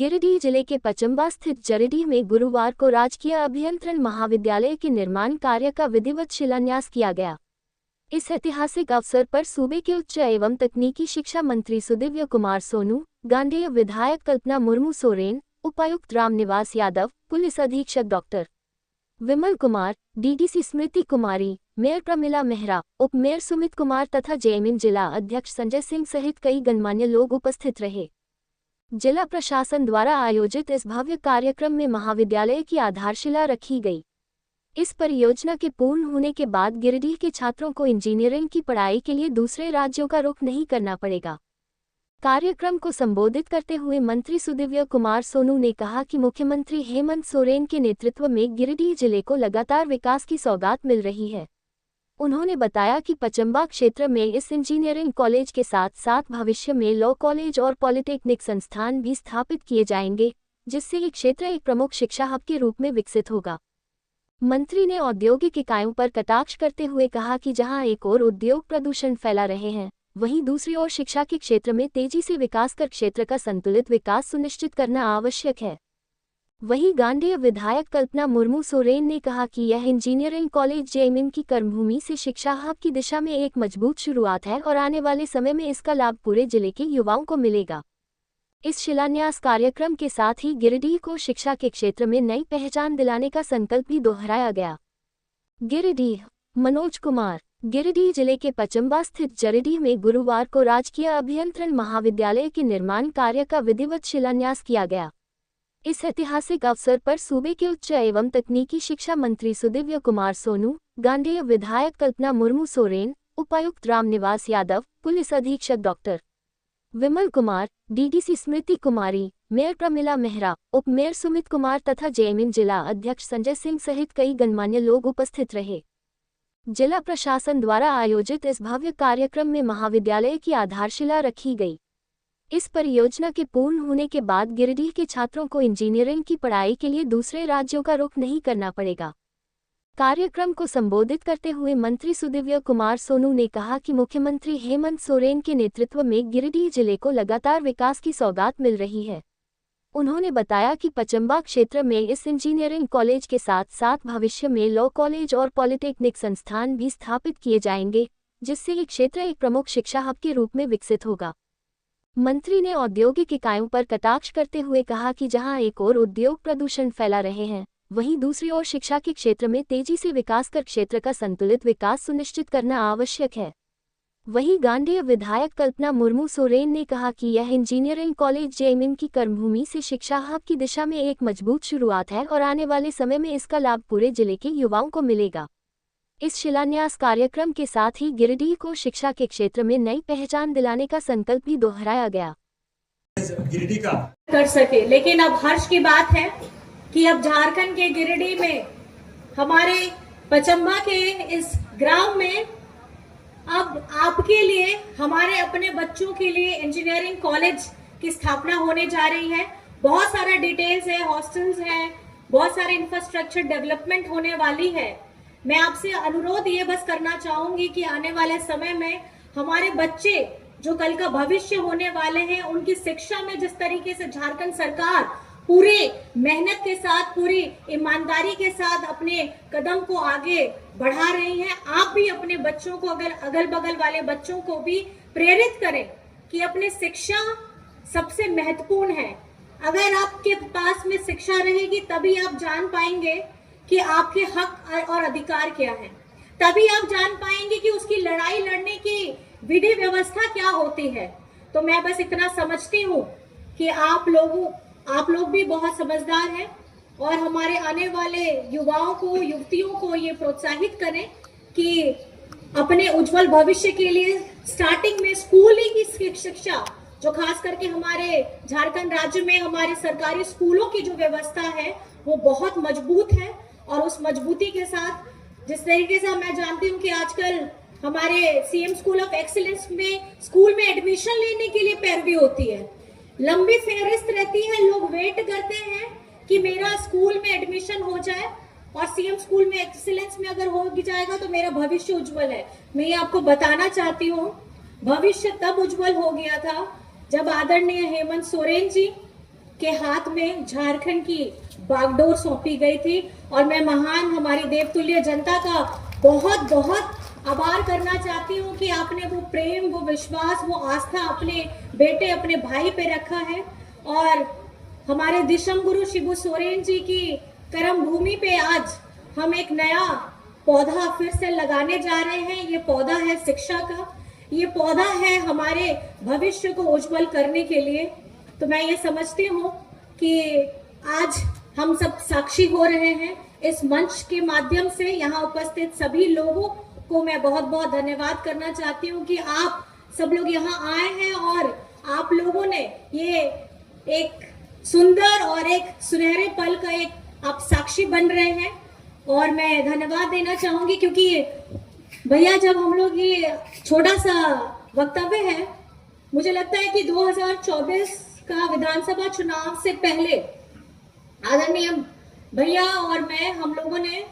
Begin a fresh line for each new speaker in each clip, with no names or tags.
गिरिडीह जिले के पचम्बा स्थित जरीडीह में गुरुवार को राजकीय अभियंत्रण महाविद्यालय के निर्माण कार्य का विधिवत शिलान्यास किया गया। इस ऐतिहासिक अवसर पर सूबे के उच्च एवं तकनीकी शिक्षा मंत्री सुदिव्य कुमार सोनू, गांडेय विधायक कल्पना मुर्मू सोरेन, उपायुक्त रामनिवास यादव, पुलिस अधीक्षक डॉक्टर विमल कुमार, डीडीसी स्मृति कुमारी, मेयर प्रमिला मेहरा, उप मेयर सुमित कुमार तथा जेएमएम जिला अध्यक्ष संजय सिंह सहित कई गणमान्य लोग उपस्थित रहे। जिला प्रशासन द्वारा आयोजित इस भव्य कार्यक्रम में महाविद्यालय की आधारशिला रखी गई। इस परियोजना के पूर्ण होने के बाद गिरिडीह के छात्रों को इंजीनियरिंग की पढ़ाई के लिए दूसरे राज्यों का रुख नहीं करना पड़ेगा। कार्यक्रम को संबोधित करते हुए मंत्री सुदिव्य कुमार सोनू ने कहा कि मुख्यमंत्री हेमंत सोरेन के नेतृत्व में गिरिडीह जिले को लगातार विकास की सौगात मिल रही है। उन्होंने बताया कि पचम्बा क्षेत्र में इस इंजीनियरिंग कॉलेज के साथ साथ भविष्य में लॉ कॉलेज और पॉलिटेक्निक संस्थान भी स्थापित किए जाएंगे, जिससे ये क्षेत्र एक प्रमुख शिक्षा हब के रूप में विकसित होगा। मंत्री ने औद्योगिक इकाइयों पर कटाक्ष करते हुए कहा कि जहां एक ओर उद्योग प्रदूषण फैला रहे हैं, वहीं दूसरी ओर शिक्षा के क्षेत्र में तेजी से विकास कर क्षेत्र का संतुलित विकास सुनिश्चित करना आवश्यक है। वहीं गांडेय विधायक कल्पना मुर्मू सोरेन ने कहा कि यह इंजीनियरिंग कॉलेज जेएमएम की कर्मभूमि से शिक्षा हब की दिशा में एक मजबूत शुरुआत है और आने वाले समय में इसका लाभ पूरे जिले के युवाओं को मिलेगा। इस शिलान्यास कार्यक्रम के साथ ही गिरिडीह को शिक्षा के क्षेत्र में नई पहचान दिलाने का संकल्प भी दोहराया गया। गिरिडीह, मनोज कुमार। गिरिडीह जिले के पचम्बा स्थित जरीडीह में गुरुवार को राजकीय अभियंत्रण महाविद्यालय के निर्माण कार्य का विधिवत शिलान्यास किया गया। इस ऐतिहासिक अवसर पर सूबे के उच्च एवं तकनीकी शिक्षा मंत्री सुदिव्य कुमार सोनू, गांडेय विधायक कल्पना मुर्मू सोरेन, उपायुक्त रामनिवास यादव, पुलिस अधीक्षक डॉक्टर विमल कुमार, डीडीसी स्मृति कुमारी, मेयर प्रमिला मेहरा, उप मेयर सुमित कुमार तथा जेएमएम जिला अध्यक्ष संजय सिंह सहित कई गणमान्य लोग उपस्थित रहे। जिला प्रशासन द्वारा आयोजित इस भव्य कार्यक्रम में महाविद्यालय की आधारशिला रखी गई। इस परियोजना के पूर्ण होने के बाद गिरिडीह के छात्रों को इंजीनियरिंग की पढ़ाई के लिए दूसरे राज्यों का रुख नहीं करना पड़ेगा। कार्यक्रम को संबोधित करते हुए मंत्री सुदिव्य कुमार सोनू ने कहा कि मुख्यमंत्री हेमंत सोरेन के नेतृत्व में गिरिडीह जिले को लगातार विकास की सौगात मिल रही है। उन्होंने बताया कि पचम्बा क्षेत्र में इस इंजीनियरिंग कॉलेज के साथ साथ भविष्य में लॉ कॉलेज और पॉलिटेक्निक संस्थान भी स्थापित किए जाएंगे, जिससे ये क्षेत्र एक प्रमुख शिक्षा हब के रूप में विकसित होगा। मंत्री ने औद्योगिक इकाइयों पर कटाक्ष करते हुए कहा कि जहां एक ओर उद्योग प्रदूषण फैला रहे हैं, वहीं दूसरी ओर शिक्षा के क्षेत्र में तेजी से विकास कर क्षेत्र का संतुलित विकास सुनिश्चित करना आवश्यक है। वहीं गांडेय विधायक कल्पना मुर्मू सोरेन ने कहा कि यह इंजीनियरिंग कॉलेज जेएमएम की कर्मभूमि से शिक्षा हब की दिशा में एक मजबूत शुरुआत है और आने वाले समय में इसका लाभ पूरे जिले के युवाओं को मिलेगा। इस शिलान्यास कार्यक्रम के साथ ही गिरिडीह को शिक्षा के क्षेत्र में नई पहचान दिलाने का संकल्प भी दोहराया गया।
गिरिडीह का कर सके, लेकिन अब हर्ष की बात है कि अब झारखंड के गिरिडीह में हमारे पचम्बा के इस ग्राम में अब आपके लिए, हमारे अपने बच्चों के लिए इंजीनियरिंग कॉलेज की स्थापना होने जा रही है। बहुत सारा डिटेल्स है, हॉस्टल्स हैं, बहुत सारे इंफ्रास्ट्रक्चर डेवलपमेंट होने वाली है। मैं आपसे अनुरोध ये बस करना चाहूंगी कि आने वाले समय में हमारे बच्चे जो कल का भविष्य होने वाले हैं, उनकी शिक्षा में जिस तरीके से झारखंड सरकार पूरी मेहनत के साथ, पूरी ईमानदारी के साथ अपने कदम को आगे बढ़ा रही है, आप भी अपने बच्चों को, अगल बगल वाले बच्चों को भी प्रेरित करें कि अपने शिक्षा सबसे महत्वपूर्ण है। अगर आपके पास में शिक्षा रहेगी तभी आप जान पाएंगे कि आपके हक और अधिकार क्या है, तभी आप जान पाएंगे कि उसकी लड़ाई लड़ने की विधि व्यवस्था क्या होती है। तो मैं बस इतना समझती हूँ कि आप लोग भी बहुत समझदार हैं और हमारे आने वाले युवाओं को, युवतियों को ये प्रोत्साहित करें कि अपने उज्जवल भविष्य के लिए स्टार्टिंग में स्कूली की शिक्षा, जो खास करके हमारे झारखंड राज्य में हमारे सरकारी स्कूलों की जो व्यवस्था है वो बहुत मजबूत है। और उस मजबूती के साथ जिस तरीके से मैं जानती हूँ कि आजकल हमारे सीएम स्कूल ऑफ एक्सीलेंस में स्कूल में एडमिशन लेने के लिए पैरवी होती है, लंबी फेहरिस्त रहती है, लोग वेट करते हैं कि मेरा स्कूल में एडमिशन हो जाए और सीएम स्कूल में एक्सीलेंस में अगर हो जाएगा तो मेरा भविष्य उज्जवल है। मैं ये आपको बताना चाहती हूँ, भविष्य तब उज्जवल हो गया था जब आदरणीय हेमंत सोरेन जी के हाथ में झारखंड की बागडोर सौंपी गई थी और मैं महान हमारी देवतुल्य जनता का बहुत बहुत आभार करना चाहती हूँ कि आपने वो प्रेम, वो विश्वास, वो आस्था अपने बेटे, अपने भाई पे रखा है। और हमारे दिशम गुरु शिबू सोरेन जी की कर्म भूमि पे आज हम एक नया पौधा फिर से लगाने जा रहे हैं। ये पौधा है शिक्षा का, ये पौधा है हमारे भविष्य को उज्जवल करने के लिए। तो मैं ये समझती हूँ कि आज हम सब साक्षी हो रहे हैं इस मंच के माध्यम से। यहाँ उपस्थित सभी लोगों को मैं बहुत बहुत धन्यवाद करना चाहती हूँ कि आप सब लोग यहाँ आए हैं और आप लोगों ने ये एक सुंदर और एक सुनहरे पल का एक आप साक्षी बन रहे हैं। और मैं धन्यवाद देना चाहूंगी क्योंकि भैया जब हम लोग ये छोटा सा वक्तव्य है, मुझे लगता है कि 2024 का विधानसभा चुनाव से पहले आदरणीय भैया और मैं, हम लोगों ने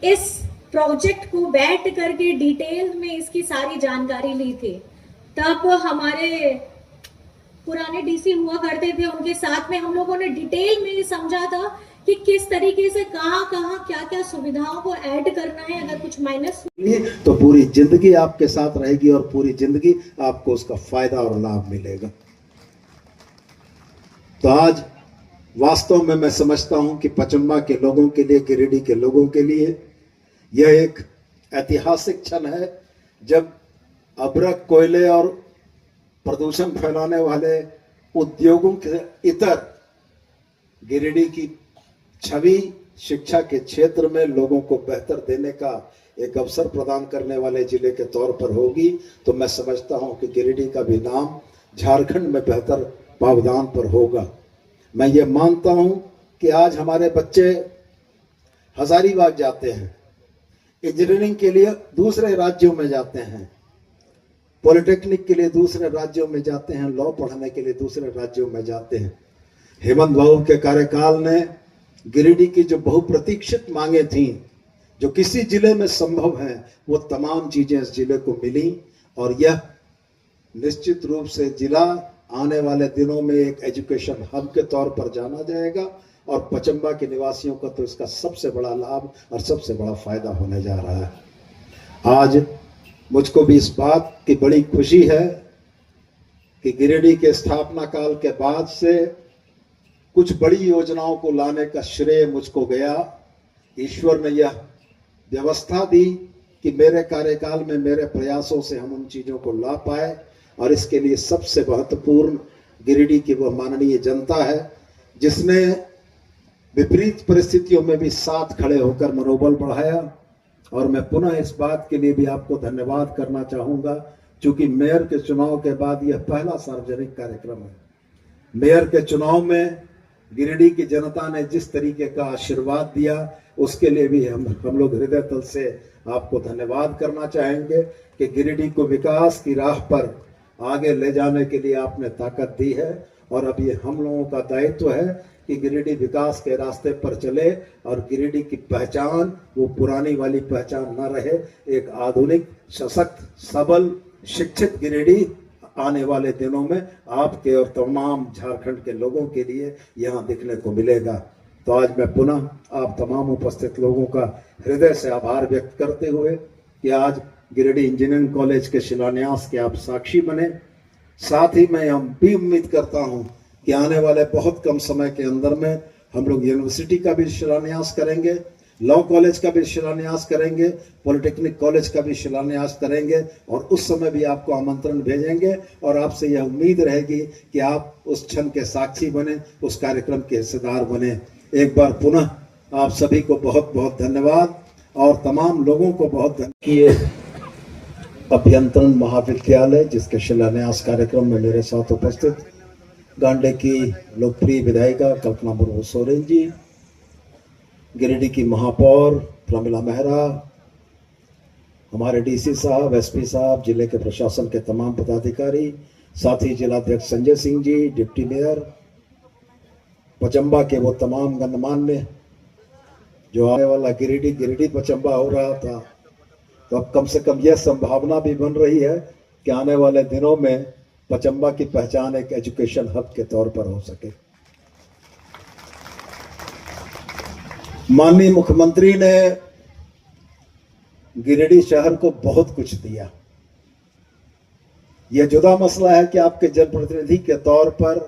इस प्रोजेक्ट को बैठ करके डिटेल में इसकी सारी जानकारी ली थी। तब हमारे पुराने डीसी हुआ करते थे, उनके साथ में हम लोगों ने डिटेल में समझा था कि किस तरीके से कहाँ क्या क्या सुविधाओं को ऐड करना है। अगर कुछ माइनस
तो पूरी जिंदगी आपके साथ रहेगी और पूरी जिंदगी आपको उसका फायदा और लाभ मिलेगा। तो आज वास्तव में मैं समझता हूं कि पचम्बा के लोगों के लिए, गिरिडीह के लोगों के लिए यह एक ऐतिहासिक क्षण है जब अभ्रक, कोयले और प्रदूषण फैलाने वाले उद्योगों के इतर गिरिडीह की छवि शिक्षा के क्षेत्र में लोगों को बेहतर देने का एक अवसर प्रदान करने वाले जिले के तौर पर होगी। तो मैं समझता हूं कि गिरिडीह का भी नाम झारखंड में बेहतर पावदान पर होगा। मैं ये मानता हूं कि आज हमारे बच्चे हजारीबाग जाते हैं, इंजीनियरिंग के लिए दूसरे राज्यों में जाते हैं, पॉलिटेक्निक के लिए दूसरे राज्यों में जाते हैं, लॉ पढ़ने के लिए दूसरे राज्यों में जाते हैं। हेमंत बाबू के कार्यकाल ने गिरिडीह की जो बहुप्रतीक्षित मांगे थी, जो किसी जिले में संभव है, वो तमाम चीजें इस जिले को मिली और यह निश्चित रूप से जिला आने वाले दिनों में एक एजुकेशन हब के तौर पर जाना जाएगा और पचम्बा के निवासियों का तो इसका सबसे बड़ा लाभ और सबसे बड़ा फायदा होने जा रहा है। आज मुझको भी इस बात की बड़ी खुशी है कि गिरिडीह के स्थापना काल के बाद से कुछ बड़ी योजनाओं को लाने का श्रेय मुझको गया। ईश्वर ने यह व्यवस्था दी कि मेरे कार्यकाल में मेरे प्रयासों से हम उन चीजों को ला पाए और इसके लिए सबसे महत्वपूर्ण गिरिडीह की वह माननीय जनता है जिसने विपरीत परिस्थितियों में भी साथ खड़े होकर मनोबल बढ़ाया। और मैं पुनः इस बात के लिए भी आपको धन्यवाद करना चाहूंगा, क्योंकि मेयर के चुनाव के बाद यह पहला सार्वजनिक कार्यक्रम है। मेयर के चुनाव में गिरिडीह की जनता ने जिस तरीके का आशीर्वाद दिया उसके लिए भी हम लोग हृदय तल से आपको धन्यवाद करना चाहेंगे कि गिरिडीह को विकास की राह पर आगे ले जाने के लिए आपने ताकत दी है। और अब ये हम लोगों का दायित्व है कि गिरिडीह विकास के रास्ते पर चले और गिरिडीह की पहचान वो पुरानी वाली पहचान न रहे, एक आधुनिक, सशक्त, सबल, शिक्षित गिरिडीह आने वाले दिनों में आपके और तमाम झारखंड के लोगों के लिए यहाँ दिखने को मिलेगा। तो आज मैं पुनः आप तमाम उपस्थित लोगों का हृदय से आभार व्यक्त करते हुए कि आज गिरिडीह इंजीनियरिंग कॉलेज के शिलान्यास के आप साक्षी बने। साथ ही मैं हम भी उम्मीद करता हूं कि आने वाले बहुत कम समय के अंदर में हम लोग यूनिवर्सिटी का भी शिलान्यास करेंगे, लॉ कॉलेज का भी शिलान्यास करेंगे, पॉलिटेक्निक कॉलेज का भी शिलान्यास करेंगे और उस समय भी आपको आमंत्रण भेजेंगे और आपसे यह उम्मीद रहेगी कि आप उस क्षण के साक्षी बने, उस कार्यक्रम के हिस्सेदार बने। एक बार पुनः आप सभी को बहुत बहुत धन्यवाद और तमाम लोगों को बहुत धन्यवाद। अभियंत्रण महाविद्यालय जिसके शिलान्यास कार्यक्रम में मेरे साथ उपस्थित गांडे की लोकप्रिय विधायिका कल्पना मुर्मू सोरेन जी, गिरिडीह की महापौर प्रमिला मेहरा, हमारे डीसी साहब, एसपी साहब, जिले के प्रशासन के तमाम पदाधिकारी, साथ ही जिलाध्यक्ष संजय सिंह जी, डिप्टी मेयर, पचम्बा के वो तमाम गणमान्य, जो आने वाला गिरिडीह पचम्बा हो रहा था, तो अब कम से कम यह संभावना भी बन रही है कि आने वाले दिनों में पचम्बा की पहचान एक एजुकेशन हब के तौर पर हो सके। माननीय मुख्यमंत्री ने गिरिडीह शहर को बहुत कुछ दिया। यह जुदा मसला है कि आपके जनप्रतिनिधि के तौर पर,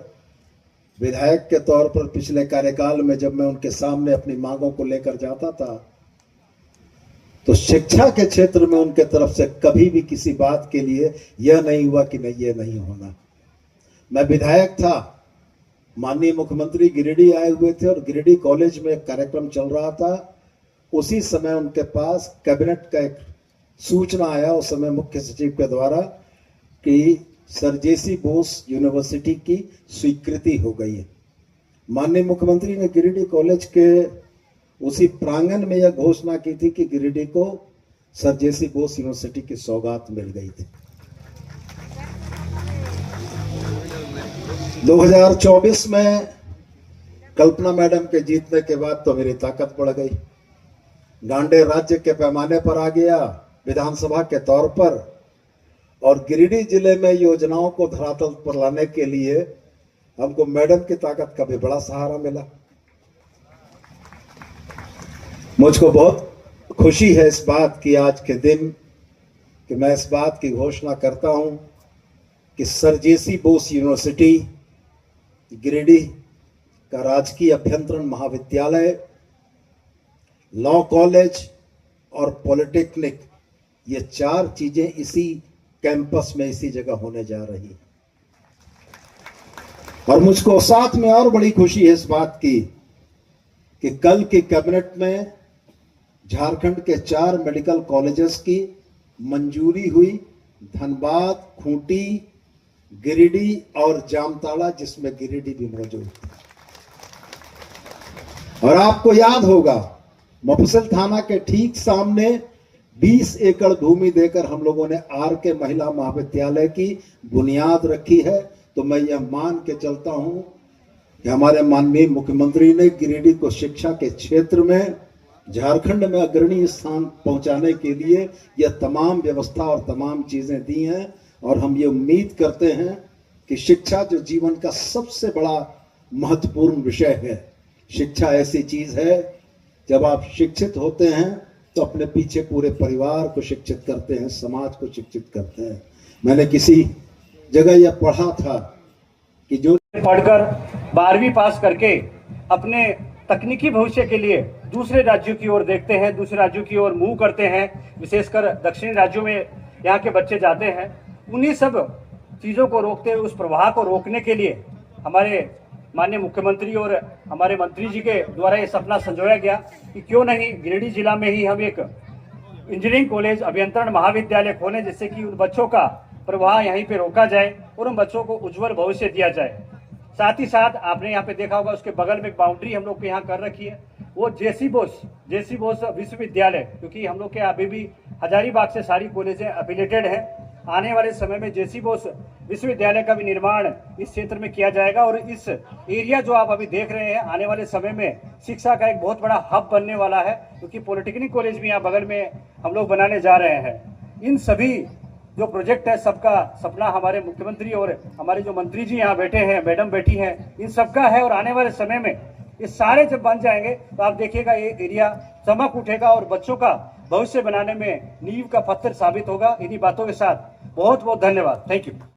विधायक के तौर पर पिछले कार्यकाल में जब मैं उनके सामने अपनी मांगों को लेकर जाता था तो शिक्षा के क्षेत्र में उनके तरफ से कभी भी किसी बात के लिए यह नहीं हुआ कि नहीं, ये नहीं होना। मैं विधायक था, माननीय मुख्यमंत्री गिरिडीह आए हुए थे और गिरिडीह कॉलेज में एक कार्यक्रम चल रहा था। उसी समय उनके पास कैबिनेट का एक सूचना आया, उस समय मुख्य सचिव के द्वारा, कि सर जेसी बोस यूनिवर्सिटी की स्वीकृति हो गई है। माननीय मुख्यमंत्री ने गिरिडीह कॉलेज के उसी प्रांगण में यह घोषणा की थी कि गिरिडीह को सर जेसी बोस यूनिवर्सिटी की सौगात मिल गई थी। 2024 में कल्पना मैडम के जीतने के बाद तो मेरी ताकत बढ़ गई, गांडे राज्य के पैमाने पर आ गया विधानसभा के तौर पर, और गिरिडीह जिले में योजनाओं को धरातल पर लाने के लिए हमको मैडम की ताकत का भी बड़ा सहारा मिला। मुझको बहुत खुशी है इस बात की आज के दिन कि मैं इस बात की घोषणा करता हूं कि सर जेसी बोस यूनिवर्सिटी गिरिडीह का राजकीय अभियंत्रण महाविद्यालय, लॉ कॉलेज और पॉलिटेक्निक, ये 4 चीजें इसी कैंपस में, इसी जगह होने जा रही है। और मुझको साथ में और बड़ी खुशी है इस बात की कि कल की कैबिनेट में झारखंड के 4 मेडिकल कॉलेजेस की मंजूरी हुई, धनबाद, खूंटी, गिरिडीह और जामताड़ा, जिसमें गिरिडीह भी मौजूद है। और आपको याद होगा, मुफस्सिल थाना के ठीक सामने 20 एकड़ भूमि देकर हम लोगों ने आर के महिला महाविद्यालय की बुनियाद रखी है। तो मैं यह मान के चलता हूं कि हमारे माननीय मुख्यमंत्री ने गिरिडीह को शिक्षा के क्षेत्र में झारखंड में अग्रणी स्थान पहुंचाने के लिए यह तमाम व्यवस्था और तमाम चीजें दी हैं। और हम ये उम्मीद करते हैं कि शिक्षा जो जीवन का सबसे बड़ा महत्वपूर्ण विषय है, शिक्षा ऐसी चीज है, जब आप शिक्षित होते हैं तो अपने पीछे पूरे परिवार को शिक्षित करते हैं, समाज को शिक्षित करते हैं। मैंने किसी जगह यह पढ़ा था कि जो
पढ़कर 12वीं पास करके अपने तकनीकी भविष्य के लिए दूसरे राज्यों की ओर देखते हैं, दूसरे राज्यों की ओर मूव करते हैं, विशेषकर दक्षिणी राज्यों में यहाँ के बच्चे जाते हैं, उन्हीं सब चीज़ों को रोकते हुए, उस प्रवाह को रोकने के लिए हमारे माननीय मुख्यमंत्री और हमारे मंत्री जी के द्वारा ये सपना संजोया गया कि क्यों नहीं गिरिडीह जिला में ही हम एक इंजीनियरिंग कॉलेज, अभियंत्रण महाविद्यालय खोलें, जिससे कि उन बच्चों का प्रवाह यहीं पे रोका जाए और उन बच्चों को उज्जवल भविष्य दिया जाए। साथ ही साथ आपने यहाँ पे देखा होगा, उसके बगल में एक बाउंड्री हम लोग के यहाँ कर रखी है, वो जेसी बोस विश्वविद्यालय, क्योंकि हम लोग के अभी भी हजारीबाग से सारी कॉलेजें एफिलेटेड हैं। आने वाले समय में जेसी बोस विश्वविद्यालय का भी निर्माण इस क्षेत्र में किया जाएगा और इस एरिया जो आप अभी देख रहे हैं, आने वाले समय में शिक्षा का एक बहुत बड़ा हब बनने वाला है, क्योंकि पॉलिटेक्निक कॉलेज भी यहाँ बगल में हम लोग बनाने जा रहे हैं। इन सभी जो प्रोजेक्ट है, सबका सपना हमारे मुख्यमंत्री और हमारे जो मंत्री जी यहाँ बैठे हैं, मैडम बैठी हैं, इन सबका है। और आने वाले समय में ये सारे जब बन जाएंगे तो आप देखिएगा ये एरिया चमक उठेगा और बच्चों का भविष्य बनाने में नींव का पत्थर साबित होगा। इन्हीं बातों के साथ बहुत बहुत धन्यवाद। Thank you.